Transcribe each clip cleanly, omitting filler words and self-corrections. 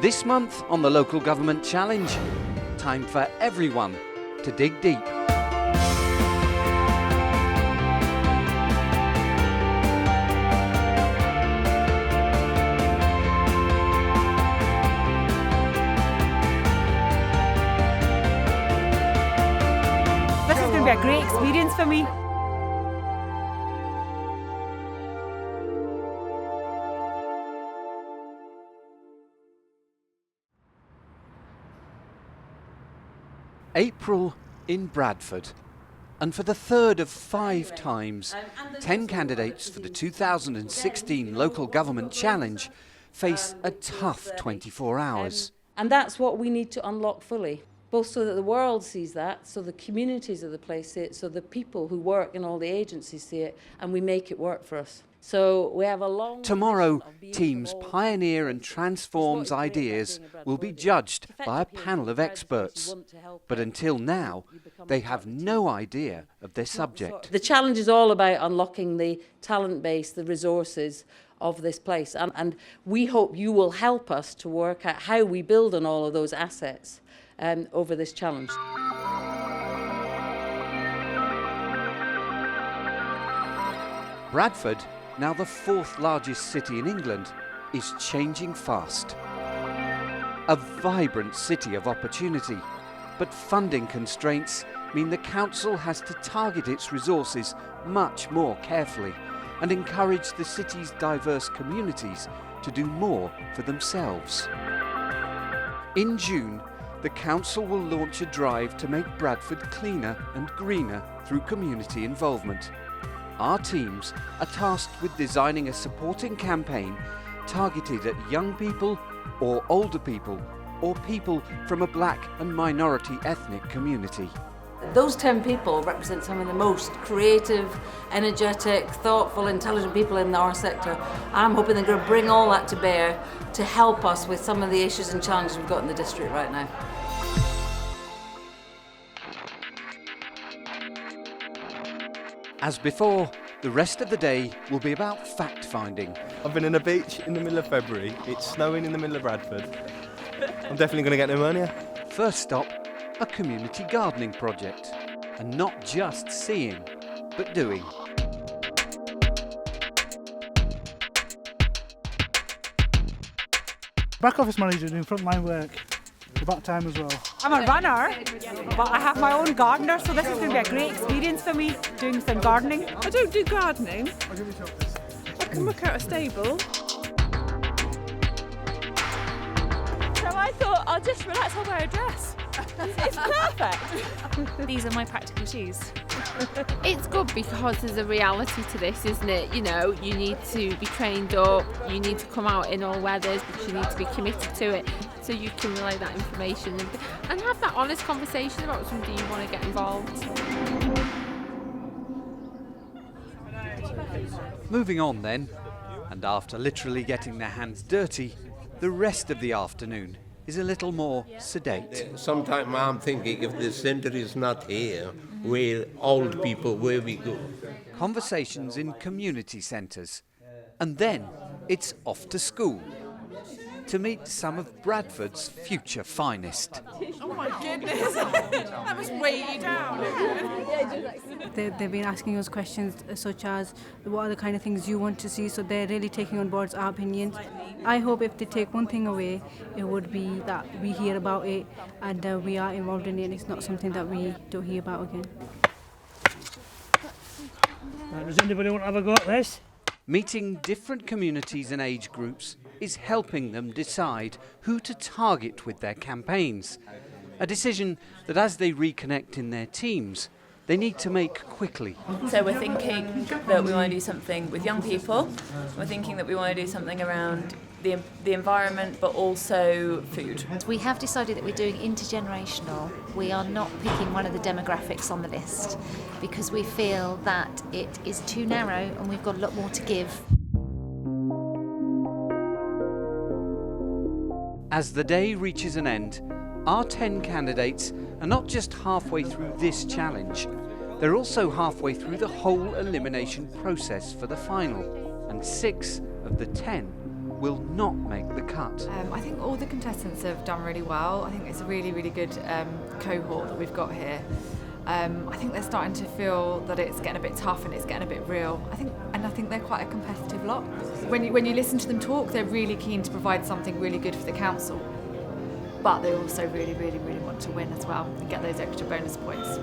This month on the Local Government Challenge, time for everyone to dig deep. This is going to be a great experience for me. April in Bradford, and for the third of 5 times, 10 candidates for the 2016 Local Government Challenge face a tough 24 hours. And that's what we need to unlock fully, both so that the world sees that, so the communities of the place see it, so the people who work in all the agencies see it, and we make it work for us. So we have a long... Tomorrow, teams pioneer and transforms ideas will be judged by a panel of experts. But until now, they have no idea of their subject. The challenge is all about unlocking the talent base, the resources of this place. And we hope you will help us to work out how we build on all of those assets over this challenge. Bradford, now the 4th largest city in England, is changing fast. A vibrant city of opportunity, but funding constraints mean the council has to target its resources much more carefully and encourage the city's diverse communities to do more for themselves. In June, the council will launch a drive to make Bradford cleaner and greener through community involvement. Our teams are tasked with designing a supporting campaign targeted at young people or older people or people from a black and minority ethnic community. Those 10 people represent some of the most creative, energetic, thoughtful, intelligent people in our sector. I'm hoping they're going to bring all that to bear to help us with some of the issues and challenges we've got in the district right now. As before, the rest of the day will be about fact-finding. I've been in a beach in the middle of February, it's snowing in the middle of Bradford. I'm definitely going to get pneumonia. First stop, a community gardening project. And not just seeing, but doing. Back office manager doing frontline work. About time as well. I'm a runner, but I have my own gardener, so this is going to be a great experience for me, doing some gardening. I don't do gardening. I can look out a stable. So I thought I'll just relax, I'll wear a dress. It's perfect. These are my practical shoes. It's good because there's a reality to this, isn't it? You know, you need to be trained up, you need to come out in all weathers because you need to be committed to it, so you can relay that information and have that honest conversation about somebody you want to get involved. Moving on then, and after literally getting their hands dirty, the rest of the afternoon is a little more sedate. Sometimes I'm thinking if the centre is not here, where old people, where we go. Conversations in community centres. And then it's off to school to meet some of Bradford's future finest. Oh my goodness, that was way down. They've been asking us questions such as what are the kind of things you want to see, so they're really taking on board our opinions. I hope if they take one thing away, it would be that we hear about it and we are involved in it, and it's not something that we don't hear about again. Does anybody want to have a go at this? Meeting different communities and age groups is helping them decide who to target with their campaigns. A decision that as they reconnect in their teams, they need to make quickly. So we're thinking that we want to do something with young people. We're thinking that we want to do something around the environment, but also food. We have decided that we're doing intergenerational. We are not picking one of the demographics on the list because we feel that it is too narrow and we've got a lot more to give. As the day reaches an end, our 10 candidates are not just halfway through this challenge, they're also halfway through the whole elimination process for the final, and 6 of the 10 will not make the cut. I think all the contestants have done really well. I think it's a really, really good cohort that we've got here. I think they're starting to feel that it's getting a bit tough and it's getting a bit real. I think they're quite a competitive lot. When you listen to them talk, they're really keen to provide something really good for the council. But they also really, really, really want to win as well and get those extra bonus points.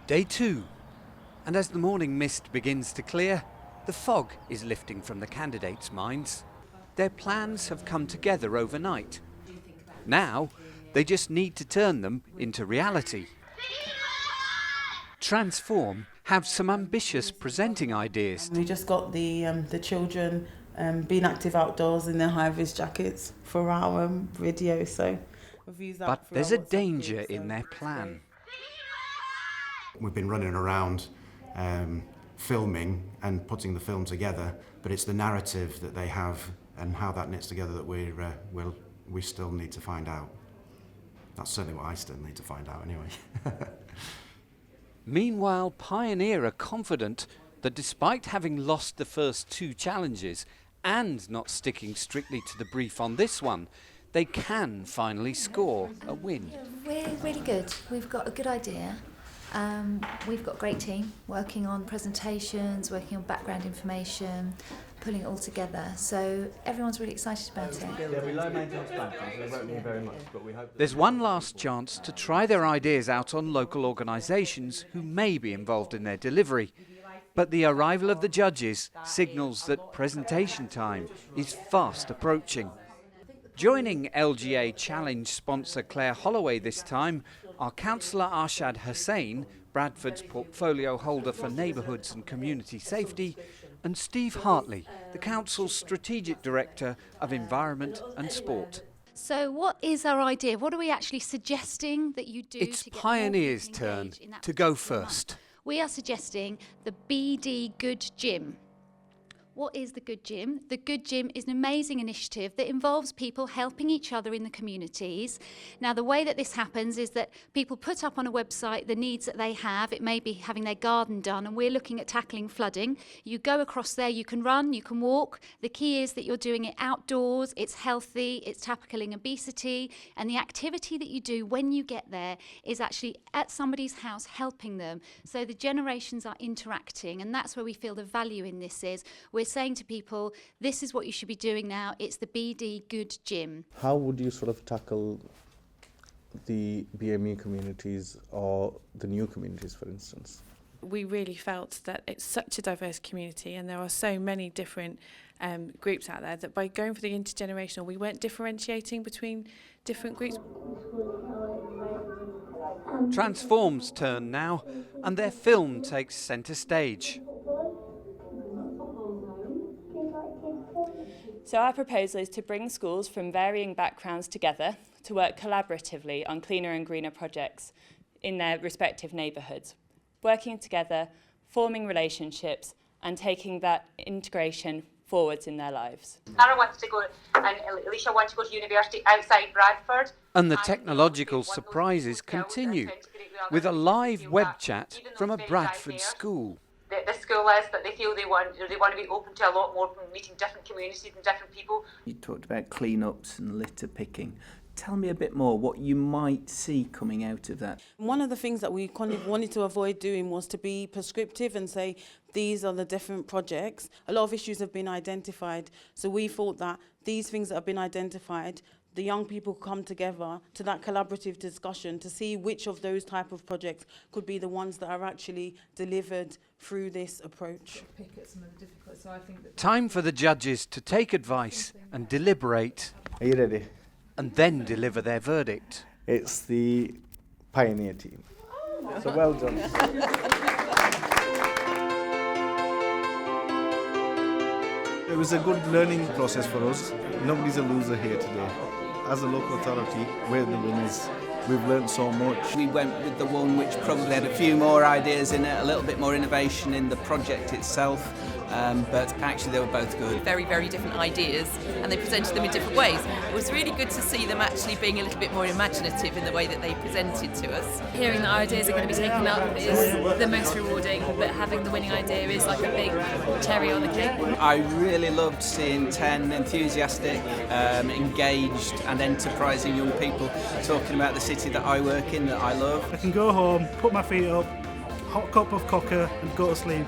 Day 2, and as the morning mist begins to clear, the fog is lifting from the candidates' minds. Their plans have come together overnight. Now, they just need to turn them into reality. Transform have some ambitious presenting ideas. We just got the children being active outdoors in their high-vis jackets for our video, so we've used that. But there's a danger in their plan. We've been running around filming and putting the film together, but it's the narrative that they have and how that knits together that we still need to find out. That's certainly what I still need to find out anyway. Meanwhile, Pioneer are confident that despite having lost the first 2 challenges and not sticking strictly to the brief on this one, they can finally score a win. We're really good. We've got a good idea. We've got a great team working on presentations, working on background information, pulling it all together. So everyone's really excited about it. There's one last chance to try their ideas out on local organisations who may be involved in their delivery. But the arrival of the judges signals that presentation time is fast approaching. Joining LGA Challenge sponsor Cllr Holloway this time are Councillor ARSHAD HUSSEIN, Bradford's portfolio holder for neighbourhoods and community safety, and Steve Hartley, the Council's Strategic Director of Environment and Sport. So what is our idea? What are we actually suggesting that you do? It's Pioneer's turn to go first. We are suggesting the BD Good Gym. What is the Good Gym? The Good Gym is an amazing initiative that involves people helping each other in the communities. Now, the way that this happens is that people put up on a website the needs that they have. It may be having their garden done, and we're looking at tackling flooding. You go across there, you can run, you can walk. The key is that you're doing it outdoors, it's healthy, it's tackling obesity, and the activity that you do when you get there is actually at somebody's house helping them. So the generations are interacting, and that's where we feel the value in this is. We're saying to people, this is what you should be doing now. It's the BD Good Gym. How would you sort of tackle the BME communities or the new communities, for instance? We really felt that it's such a diverse community and there are so many different groups out there that by going for the intergenerational, we weren't differentiating between different groups. Transform's turn now, and their film takes centre stage. So our proposal is to bring schools from varying backgrounds together to work collaboratively on cleaner and greener projects in their respective neighbourhoods, working together, forming relationships and taking that integration forwards in their lives. Sarah wants to go and Alicia wants to go to university outside Bradford. And the technological surprises continue with a live web chat from a Bradford school. The school is that they feel they want to be open to a lot more, meeting different communities and different people. You talked about clean-ups and litter picking. Tell me a bit more what you might see coming out of that. One of the things that we kind of wanted to avoid doing was to be prescriptive and say these are the different projects. A lot of issues have been identified, so we thought that these things that have been identified, the young people come together to that collaborative discussion to see which of those type of projects could be the ones that are actually delivered through this approach. Time for the judges to take advice and deliberate. Are you ready? And then deliver their verdict. It's the Pioneer team. So well done. It was a good learning process for us. Nobody's a loser here today. As a local authority, we're the winners. We've learned so much. We went with the one which probably had a few more ideas in it, a little bit more innovation in the project itself, but actually they were both good. Very, very different ideas, and they presented them in different ways. It was really good to see them actually being a little bit more imaginative in the way that they presented to us. Hearing that ideas are going to be taken up is the most rewarding, but having the winning idea is like a big cherry on the cake. I really loved seeing 10 enthusiastic, engaged and enterprising young people talking about the city that I work in, that I love. I can go home, put my feet up, hot cup of cocoa and go to sleep.